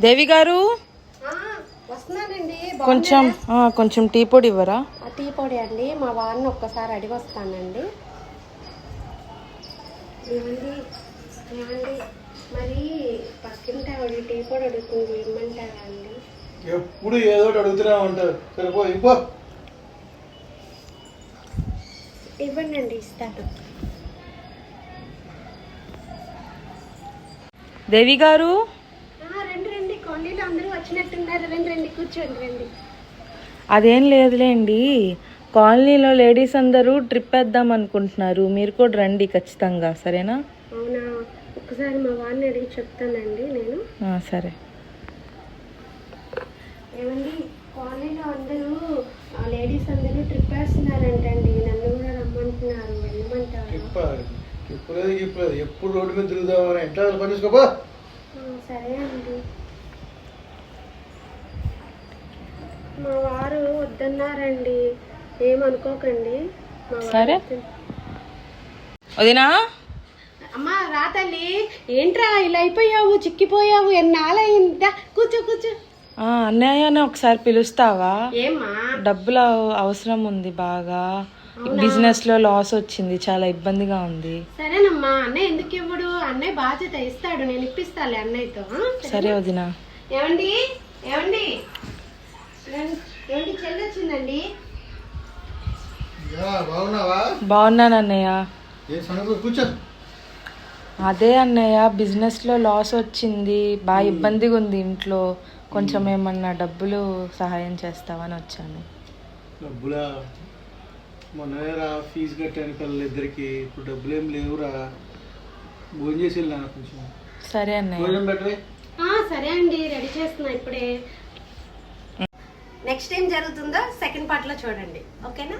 దేవి గారు వస్తున్నానండి. కొంచెం టీ పొడి ఇవ్వరా? టీ పొడి అండి, మా వారిని ఒక్కసారి అడిగి వస్తానండి. ఏమండి మరి పక్కింటి ఆవిడ టీ పొడి అడుగుతుంది, ఇమ్మంటారా అండి? ఎప్పుడు ఏదో అడుగుతూనే ఉంటారు. సరిపో ఇవ్వండి అండి, ఇస్తాను. దేవి గారు రండి, కాలనీలో అందరూ వచ్చినట్టున్నారు. రండి, కూర్చోండి, రండి. అదేం లేదులేండి, కాలనీలో లేడీస్ అందరూ ట్రిప్ వేద్దాం అనుకుంటున్నారు, మీరు కూడా రండి ఖచ్చితంగా, సరేనా? అవునా, ఒకసారి మా వారిని అడిగి చెప్తానండి నేను. సరే. ఏమండి, కాలనీలో అందరూ లేడీస్ అందరూ ట్రిప్ వేస్తున్నారంటండి, నన్ను కూడా రమ్మంటున్నారు, వెళ్ళమంటారు. ఎప్పుడు రోడ్డు మీద తిరుగుదామని ఎట్లా పనిసుకోపా. సరే అండి. మా వారు వద్దన్నారండి, ఏమనుకోకండి. సరే వదినా. అమ్మా రా తల్లి. ఏంట్రా ఇలా అయిపోయావు, చిక్కిపోయావు, ఎన్నాళ్ళయిందా? కూర్చో. అన్నయ్యని ఒకసారి పిలుస్తావా? ఏమ్మా? డబ్బులు అవసరం ఉంది బాగా, బిజినెస్ లో లాస్ వచ్చింది, చాలా ఇబ్బందిగా ఉంది. సరేనమ్మా, అన్నయ్య ఎందుకు ఇవ్వడు? అన్నయ్య బాధ్యత ఇస్తాడు, నేను ఇప్పిస్తాలే అన్నయ్యతో. సరే వదినా. ఏమండి చెల్లి వచ్చిందండి. బాగున్నాను అన్నయ్య. కూర్చో. అదే అన్నయ్య, బిజినెస్ లో లాస్ వచ్చింది, బాగా ఇబ్బందిగా ఉంది ఇంట్లో, కొంచెం ఏమన్నా డబ్బులు సహాయం చేస్తావని వచ్చాను. డబ్బులా? మొన్నరా ఫీజు కట్టాను పిల్లలిద్దరికి, ఇప్పుడు డబ్బులు ఏం లేవురా. భోజనం చేసి వెళ్ళాను కొంచెం. సరే అన్నయ్య. భోజనం పెట్టరే. సరే అండి, రెడీ చేస్తున్నా ఇప్పుడే. నెక్స్ట్ ఏం జరుగుతుందో సెకండ్ పార్ట్ లో చూడండి, ఓకేనా?